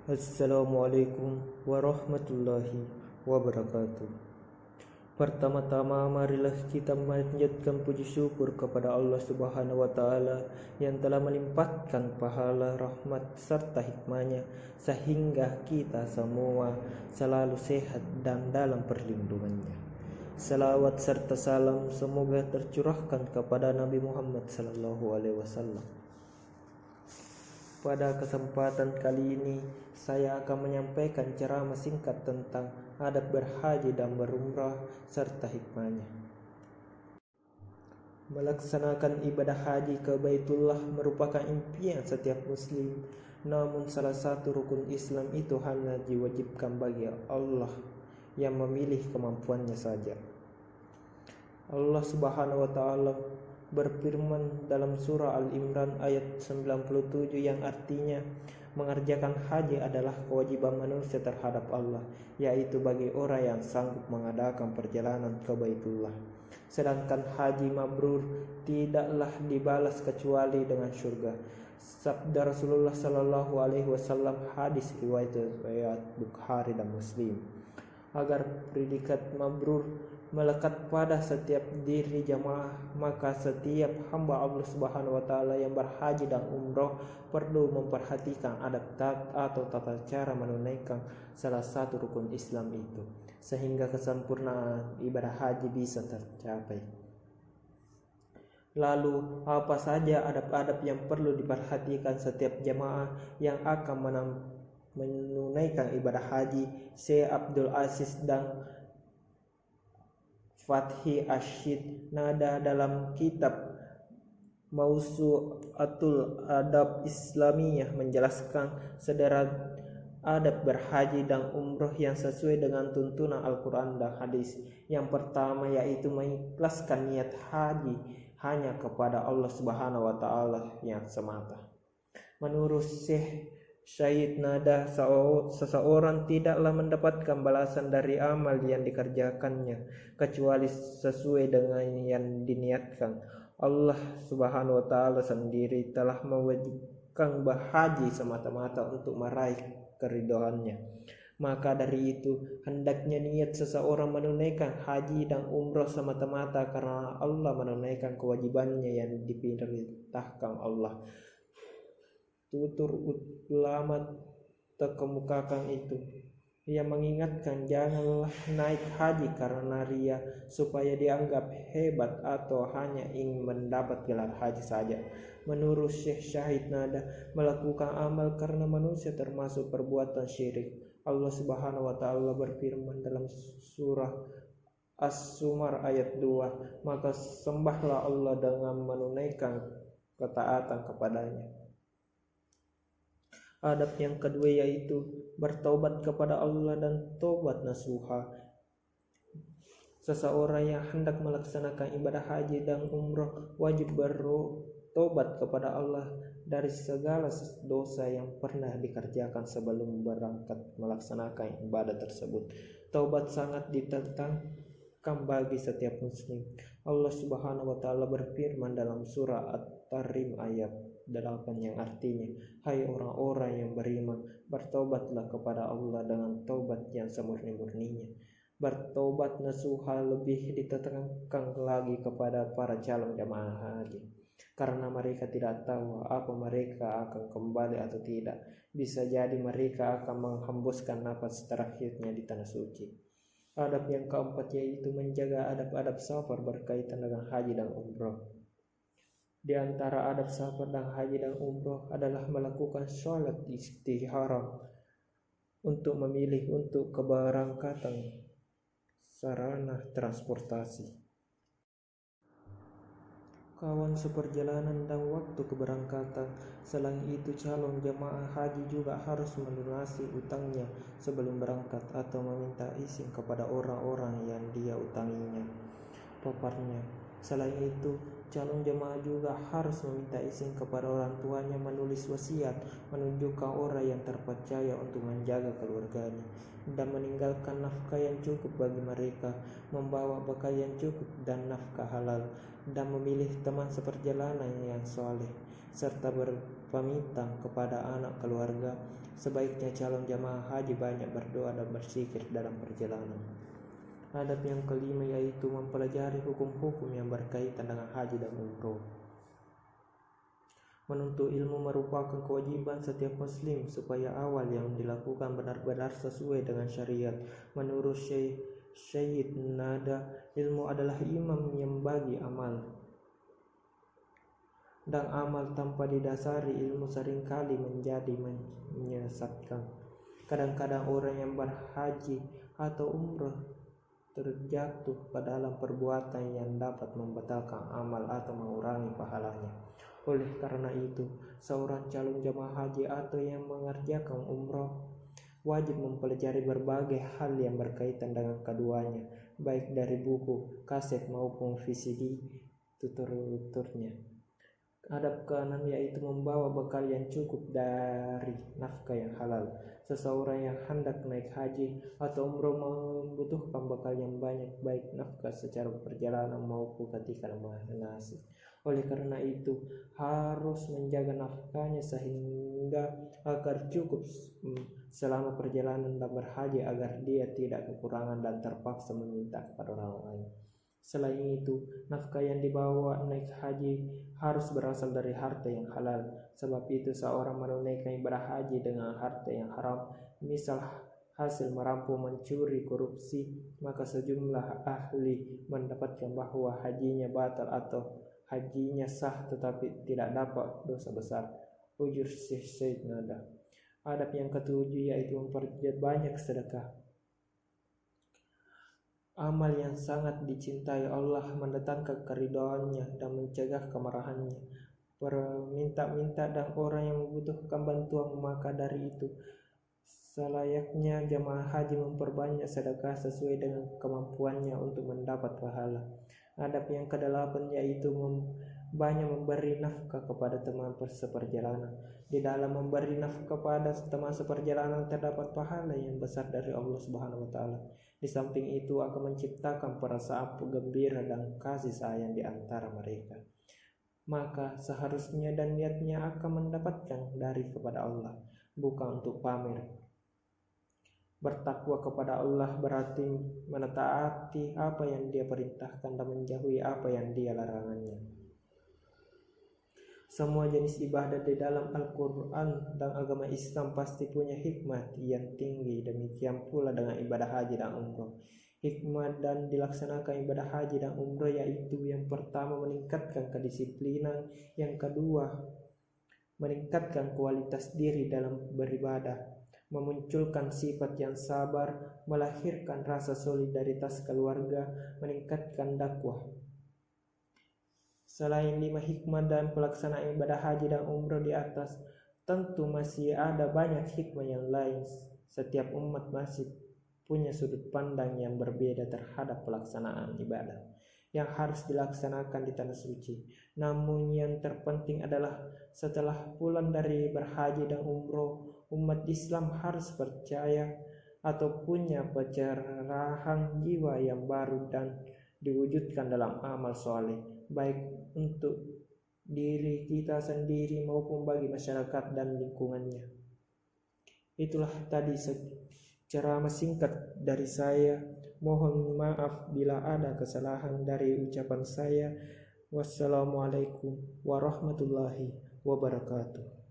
Assalamualaikum warahmatullahi wabarakatuh. Pertama-tama marilah kita memanjatkan puji syukur kepada Allah Subhanahu wa taala yang telah melimpahkan pahala, rahmat serta hikmahnya sehingga kita semua selalu sehat dan dalam perlindungannya. Salawat serta salam semoga tercurahkan kepada Nabi Muhammad sallallahu alaihi wasallam. Pada kesempatan kali ini, saya akan menyampaikan ceramah singkat tentang adab berhaji dan berumrah serta hikmahnya. Melaksanakan ibadah haji ke Baitullah merupakan impian setiap muslim. Namun salah satu rukun Islam itu hanya diwajibkan bagi Allah yang memilih kemampuannya saja. Allah Subhanahu wa taala berfirman dalam surah Al-Imran ayat 97 yang artinya mengerjakan haji adalah kewajiban manusia terhadap Allah, yaitu bagi orang yang sanggup mengadakan perjalanan ke Baitullah. Sedangkan haji mabrur tidaklah dibalas kecuali dengan surga. Sabda Rasulullah sallallahu alaihi wasallam, hadis riwayat Bukhari dan Muslim. Agar predikat mabrur melekat pada setiap diri jamaah, maka setiap hamba Allah Subhanahu wa taala yang berhaji dan umroh perlu memperhatikan adab atau tata cara menunaikan salah satu rukun Islam itu, sehingga kesempurnaan ibadah haji bisa tercapai. Lalu, apa saja adab-adab yang perlu diperhatikan setiap jamaah yang akan menunaikan ibadah haji? Syekh Abdul Aziz dan Fathi Ashid Nada dalam kitab Mausu'atul Adab Islamiyah menjelaskan sederet adab berhaji dan umroh yang sesuai dengan tuntunan Al-Quran dan hadis. Yang pertama yaitu mengikhlaskan niat haji hanya kepada Allah Subhanahu wa taala yang semata. Menurut Syekh Syahid Nada, seseorang tidaklah mendapatkan balasan dari amal yang dikerjakannya kecuali sesuai dengan yang diniatkan. Allah Subhanahu wa taala sendiri telah mewajibkan berhaji semata-mata untuk meraih keridhaannya. Maka dari itu, hendaknya niat seseorang menunaikan haji dan umroh semata-mata karena Allah menunaikan kewajibannya yang diperintahkan Allah. Tutur ulama terkemukakan itu. Ia mengingatkan janganlah naik haji karena ria supaya dianggap hebat atau hanya ingin mendapat gelar haji saja. Menurut Syekh Syahid Nada, melakukan amal karena manusia termasuk perbuatan syirik. Allah Subhanahu wa taala berfirman dalam surah As-Zumar ayat 2, maka sembahlah Allah dengan menunaikan ketaatan kepadanya. Adab yang kedua yaitu bertaubat kepada Allah dan taubat nasuha. Seseorang yang hendak melaksanakan ibadah haji dan umroh wajib bertaubat kepada Allah dari segala dosa yang pernah dikerjakan sebelum berangkat melaksanakan ibadah tersebut. Taubat sangat ditentangkan bagi setiap muslim. Allah Subhanahu wa taala berfirman dalam surah At-Tahrim ayat 8 yang artinya, hai orang-orang yang beriman, bertobatlah kepada Allah dengan taubat yang semurni-murninya. Bertobat nasuha lebih ditekankan lagi kepada para calon jamaah haji, karena mereka tidak tahu apa mereka akan kembali atau tidak. Bisa jadi mereka akan menghembuskan nafas terakhirnya di tanah suci. Adab yang keempat yaitu menjaga adab-adab safar berkaitan dengan haji dan umroh. Di antara adab safar dan haji dan umroh adalah melakukan sholat istikharah untuk memilih untuk keberangkatan sarana transportasi, kawan seperjalanan dan waktu keberangkatan. Selain itu, calon jamaah haji juga harus melunasi utangnya sebelum berangkat atau meminta izin kepada orang-orang yang dia utanginya. Paparnya. Selain itu, calon jemaah juga harus meminta izin kepada orang tuanya menulis wasiat, menunjukkan orang yang terpercaya untuk menjaga keluarganya, dan meninggalkan nafkah yang cukup bagi mereka, membawa bekal yang cukup dan nafkah halal, dan memilih teman seperjalanan yang soleh, serta pamitan kepada anak keluarga, sebaiknya calon jamaah haji banyak berdoa dan berzikir dalam perjalanan. Adab yang kelima yaitu mempelajari hukum-hukum yang berkaitan dengan haji dan umroh. Menuntut ilmu merupakan kewajiban setiap muslim supaya awal yang dilakukan benar-benar sesuai dengan syariat. Menurut Syed Nada, ilmu adalah imam yang bagi amal. Dan amal tanpa didasari ilmu seringkali menjadi menyesatkan. Kadang-kadang orang yang berhaji atau umroh terjatuh ke dalam perbuatan yang dapat membatalkan amal atau mengurangi pahalanya. Oleh karena itu, seorang calon jamaah haji atau yang mengerjakan umroh wajib mempelajari berbagai hal yang berkaitan dengan keduanya, baik dari buku, kaset maupun VCD tutur-tuturnya. Adab keenam yaitu membawa bekal yang cukup dari nafkah yang halal. Seseorang yang hendak naik haji atau umroh membutuhkan bekal yang banyak, baik nafkah secara perjalanan maupun ketika manasik. Oleh karena itu, harus menjaga nafkahnya sehingga agar cukup selama perjalanan dan berhaji agar dia tidak kekurangan dan terpaksa meminta kepada orang lain. Selain itu, nafkah yang dibawa naik haji harus berasal dari harta yang halal. Sebab itu seorang menunaikan ibadah haji dengan harta yang haram, misal hasil merampok, mencuri, korupsi, maka sejumlah ahli mendapatkan bahwa hajinya batal atau hajinya sah tetapi tidak dapat dosa besar. Ujur Syed Nada. Adab yang ketujuh yaitu memperbanyak sedekah. Amal yang sangat dicintai Allah, mendatangkan keridhaannya dan mencegah kemarahannya. Perminta-minta dan orang yang membutuhkan bantuan, maka dari itu selayaknya jamaah haji memperbanyak sedekah sesuai dengan kemampuannya untuk mendapat pahala. Adab yang kedelapan yaitu banyak memberi nafkah kepada teman seperjalanan. Di dalam memberi nafkah kepada teman seperjalanan terdapat pahala yang besar dari Allah Subhanahu wa taala. Di samping itu akan menciptakan perasaan gembira dan kasih sayang di antara mereka. Maka seharusnya dan niatnya akan mendapatkan dari kepada Allah, bukan untuk pamer. Bertakwa kepada Allah berarti menetaati apa yang Dia perintahkan dan menjauhi apa yang Dia larangannya. Semua jenis ibadah di dalam Al-Quran dan agama Islam pasti punya hikmah yang tinggi. Demikian pula dengan ibadah haji dan umroh. Hikmah dan dilaksanakan ibadah haji dan umroh yaitu yang pertama meningkatkan kedisiplinan, yang kedua meningkatkan kualitas diri dalam beribadah, memunculkan sifat yang sabar, melahirkan rasa solidaritas keluarga, meningkatkan dakwah. Selain 5 hikmah dan pelaksanaan ibadah haji dan umroh di atas, tentu masih ada banyak hikmah yang lain. Setiap umat masih punya sudut pandang yang berbeda terhadap pelaksanaan ibadah yang harus dilaksanakan di tanah suci. Namun yang terpenting adalah setelah pulang dari berhaji dan umroh, umat Islam harus percaya atau punya pencerahan jiwa yang baru dan diwujudkan dalam amal soleh, baik untuk diri kita sendiri maupun bagi masyarakat dan lingkungannya. Itulah tadi ceramah singkat dari saya. Mohon maaf bila ada kesalahan dari ucapan saya. Wassalamualaikum warahmatullahi wabarakatuh.